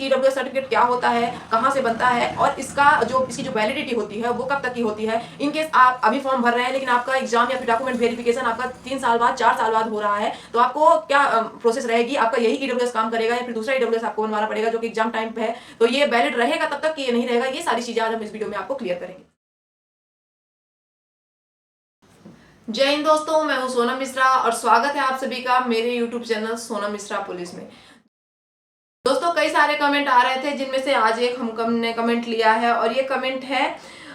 EWS certificate क्या होता है, कहाँ से बनता है और इसकी जो वैलिडिटी होती है वो कब तक की होती है। इन केस आप अभी फॉर्म भर रहे हैं लेकिन आपका एग्जाम या फिर डॉक्यूमेंट वेरिफिकेशन आपका 3 साल बाद 4 साल बाद हो रहा है, तो आपको क्या प्रोसेस रहेगी, आपका यही ईडब्ल्यूएस काम करेगा या फिर दूसरा ईडब्ल्यूएस आपको बनवाना पड़ेगा जो कि एग्जाम टाइम पे है, तो ये वैलिड रहेगा तब तक कि ये नहीं रहेगा, ये सारी चीजें आज हम इस वीडियो में आपको क्लियर करेंगे। जय हिंद दोस्तों, मैं हूं सोनम मिश्रा और स्वागत है आप सभी का मेरे YouTube channel Sonam Mishra police में। दोस्तों कई सारे कमेंट आ रहे थे जिनमें से आज एक हमने कमेंट लिया है और ये कमेंट है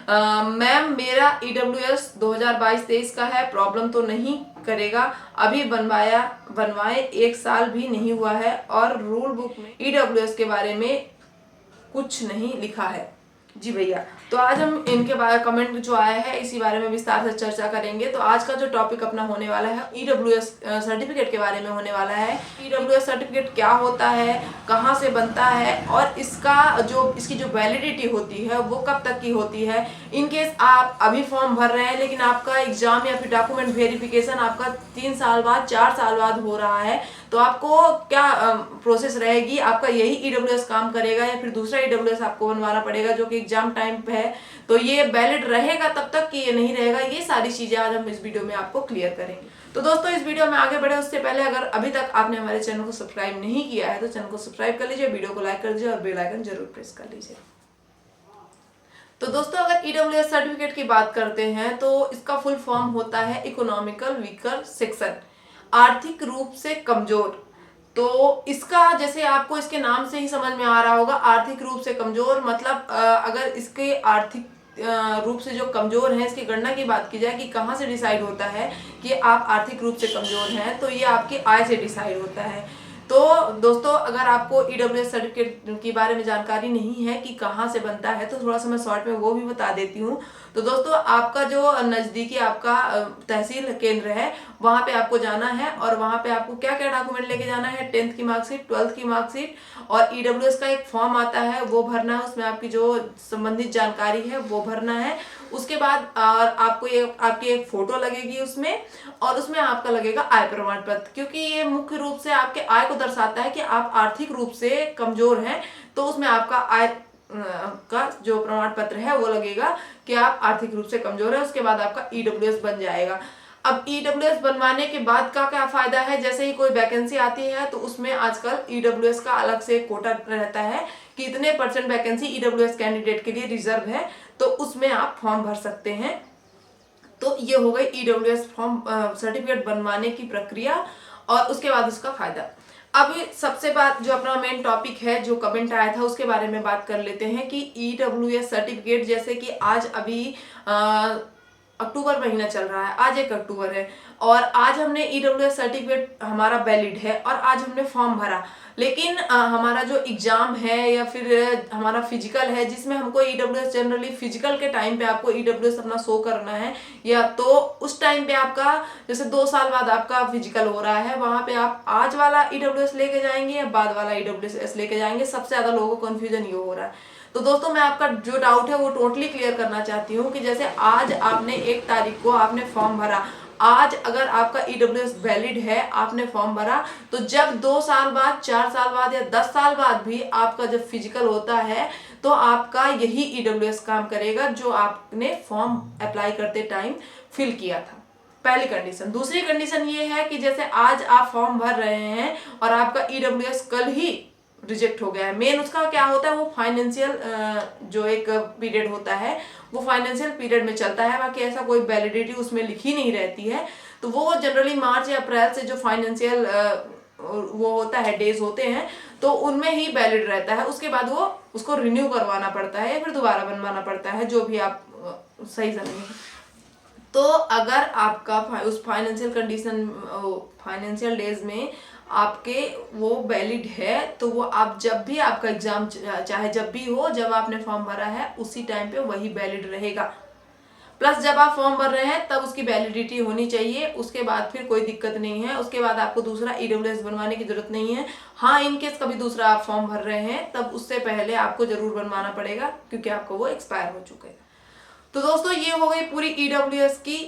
मैम मेरा ईडब्ल्यूएस 2022-23 का है, प्रॉब्लम तो नहीं करेगा, अभी बनवाए 1 साल भी नहीं हुआ है और रूल बुक में ईडब्ल्यूएस के बारे में कुछ नहीं लिखा है। जी भैया, तो आज हम इनके बारे कमेंट जो आया है इसी बारे में विस्तार से चर्चा करेंगे। तो आज का जो टॉपिक अपना होने वाला है ईडब्ल्यूएस सर्टिफिकेट के बारे में होने वाला है। ईडब्ल्यूएस सर्टिफिकेट क्या होता है, कहाँ से बनता है और इसकी जो वैलिडिटी होती है वो कब तक की होती है। इन केस आप अभी फॉर्म भर रहे हैं लेकिन आपका एग्जाम या फिर डॉक्यूमेंट वेरिफिकेशन आपका 3 साल बाद 4 साल बाद हो रहा है, तो आपको क्या प्रोसेस रहेगी, आपका यही ईडब्ल्यूएस काम करेगा या फिर दूसरा ईडब्ल्यूएस आपको बनवाना पड़ेगा जो कि एग्जाम टाइम पे है, तो ये वैलिड रहेगा तब तक कि ये नहीं रहेगा, ये सारी चीजें आज हम इस वीडियो में आपको क्लियर करेंगे। तो दोस्तों इस वीडियो में आगे बढ़े उससे पहले अगर अभी तक आपने हमारे चैनल को सब्सक्राइब नहीं किया है तो चैनल को सब्सक्राइब कर लीजिए, वीडियो को लाइक कर दीजिए और बेल आइकन जरूर प्रेस कर लीजिए। तो दोस्तों अगर ईडब्ल्यूएस सर्टिफिकेट की बात करते हैं तो इसका फुल फॉर्म होता है इकोनॉमिकल वीकर सेक्शन, आर्थिक रूप से कमजोर। तो इसका जैसे आपको इसके नाम से ही समझ में आ रहा होगा, आर्थिक रूप से कमजोर मतलब अगर इसके आर्थिक रूप से जो कमजोर है इसकी गणना की बात की जाए कि कहाँ से डिसाइड होता है कि आप आर्थिक रूप से कमजोर हैं, तो ये आपकी आय से डिसाइड होता है। तो दोस्तों अगर आपको ईडब्ल्यूएस सर्टिफिकेट के बारे में जानकारी नहीं है कि कहाँ से बनता है तो थोड़ा सा मैं शॉर्ट में वो भी बता देती हूँ। तो दोस्तों आपका जो नज़दीकी आपका तहसील केंद्र है वहाँ पे आपको जाना है और वहाँ पे आपको क्या क्या डॉक्यूमेंट लेके जाना है, 10th की मार्कशीट, 12th की मार्कशीट और ईडब्ल्यूएस का एक फॉर्म आता है वो भरना है, उसमें आपकी जो संबंधित जानकारी है वो भरना है। उसके बाद आपको आपकी एक फोटो लगेगी उसमें और उसमें आपका लगेगा आय प्रमाण पत्र, क्योंकि ये मुख्य रूप से आपके आय को दर्शाता है कि आप आर्थिक रूप से कमजोर हैं, तो उसमें आपका आय का जो प्रमाण पत्र है वो लगेगा कि आप आर्थिक रूप से कमजोर है। उसके बाद आपका ईडब्ल्यूएस बन जाएगा। अब ईडब्ल्यूएस बनवाने के बाद का क्या फायदा है, जैसे ही कोई वैकेंसी आती है तो उसमें आजकल ईडब्ल्यूएस का अलग से कोटा रहता है कि इतने % वैकेंसी ईडब्ल्यूएस कैंडिडेट के लिए रिजर्व है, तो उसमें आप फॉर्म भर सकते हैं। तो ये हो गई ईडब्ल्यूएस फॉर्म सर्टिफिकेट बनवाने की प्रक्रिया और उसके बाद उसका फायदा। अब सबसे बात जो अपना मेन टॉपिक है जो कमेंट आया था उसके बारे में बात कर लेते हैं कि ईडब्ल्यूएस सर्टिफिकेट, जैसे कि आज अभी अक्टूबर महीना चल रहा है, आज 1 अक्टूबर है और आज हमने ईडब्ल्यूएस सर्टिफिकेट हमारा वैलिड है और आज हमने फॉर्म भरा, लेकिन हमारा जो एग्जाम है या फिर हमारा फिजिकल है जिसमें हमको ईडब्ल्यूएस जनरली फिजिकल के टाइम पे आपको ईडब्ल्यूएस अपना शो करना है, या तो उस टाइम पे आपका जैसे 2 साल बाद आपका फिजिकल हो रहा है वहां पे आप आज वाला ईडब्ल्यूएस लेके जाएंगे या बाद वाला ईडब्ल्यूएस लेके जाएंगे, सबसे ज्यादा लोगों को कंफ्यूजन ये हो रहा है। तो दोस्तों मैं आपका जो डाउट है वो टोटली क्लियर करना चाहती हूँ कि जैसे आज आपने 1 तारीख को आपने फॉर्म भरा, आज अगर आपका ईडब्ल्यूएस वैलिड है, आपने फॉर्म भरा, तो जब 2 साल बाद, 4 साल बाद या 10 साल बाद भी आपका जब फिजिकल होता है तो आपका यही ईडब्ल्यूएस काम करेगा जो आपने फॉर्म अप्लाई करते टाइम फिल किया था। पहली कंडीशन। दूसरी कंडीशन ये है कि जैसे आज आप फॉर्म भर रहे हैं और आपका ईडब्ल्यूएस कल ही रिजेक्ट हो गया है, मेन उसका क्या होता है वो फाइनेंशियल जो एक पीरियड होता है वो फाइनेंशियल पीरियड में चलता है, बाकी ऐसा कोई वैलिडिटी उसमें लिखी नहीं रहती है। तो वो जनरली मार्च या अप्रैल से जो फाइनेंशियल वो होता है डेज होते हैं तो उनमें ही वैलिड रहता है, उसके बाद वो उसको रिन्यू करवाना पड़ता है या फिर दोबारा बनवाना पड़ता है, जो भी आप सही समझें। तो अगर आपका उस फाइनेंशियल कंडीशन फाइनेंशियल डेज में आपके वो वैलिड है तो वो आप जब भी आपका एग्जाम चाहे जब भी हो, जब आपने फॉर्म भरा है उसी टाइम पे वही वैलिड रहेगा। प्लस जब आप फॉर्म भर रहे हैं तब उसकी वैलिडिटी होनी चाहिए, उसके बाद फिर कोई दिक्कत नहीं है, उसके बाद आपको दूसरा ईडब्ल्यूएस बनवाने की जरूरत नहीं है। हाँ, इनकेस कभी दूसरा आप फॉर्म भर रहे हैं तब उससे पहले आपको जरूर बनवाना पड़ेगा क्योंकि आपको वो एक्सपायर हो चुका है। तो दोस्तों ये हो गई पूरी ईडब्ल्यूएस की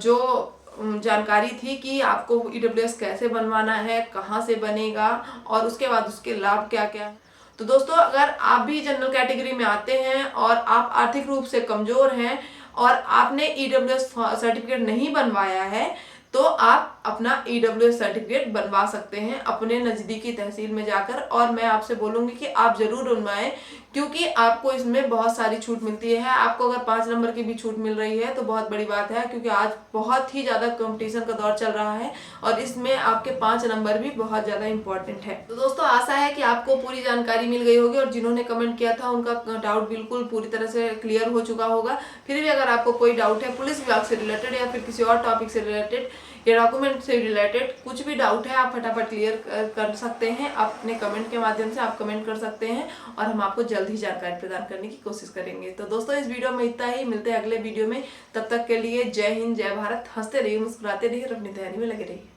जो जानकारी थी कि आपको ईडब्ल्यूएस कैसे बनवाना है, कहाँ से बनेगा और उसके बाद उसके लाभ क्या क्या है। तो दोस्तों अगर आप भी जनरल कैटेगरी में आते हैं और आप आर्थिक रूप से कमजोर हैं और आपने ईडब्ल्यूएस सर्टिफिकेट नहीं बनवाया है तो आप अपना ईडब्ल्यूएस सर्टिफिकेट बनवा सकते हैं अपने नजदीकी तहसील में जाकर। और मैं आपसे बोलूंगी कि आप जरूर बनवाएं क्योंकि आपको इसमें बहुत सारी छूट मिलती है। आपको अगर 5 नंबर की भी छूट मिल रही है तो बहुत बड़ी बात है, क्योंकि आज बहुत ही ज्यादा कंपटीशन का दौर चल रहा है और इसमें आपके 5 नंबर भी बहुत ज्यादा इंपॉर्टेंट है। तो दोस्तों आशा है कि आपको पूरी जानकारी मिल गई होगी और जिन्होंने कमेंट किया था उनका डाउट बिल्कुल पूरी तरह से क्लियर हो चुका होगा। फिर भी अगर आपको कोई डाउट है पुलिस विभाग से रिलेटेड या फिर किसी और टॉपिक से रिलेटेड या डॉक्यूमेंट से रिलेटेड कुछ भी डाउट है, आप फटाफट क्लियर कर सकते हैं अपने कमेंट के माध्यम से। आप कमेंट कर सकते हैं और हम आपको जल्द ही जानकारी प्रदान करने की कोशिश करेंगे। तो दोस्तों इस वीडियो में इतना ही, मिलते हैं अगले वीडियो में। तब तक के लिए जय हिंद, जय भारत। हंसते रहिए, मुस्कुराते रहिए और अपनी तैयारी में लगे रहिए।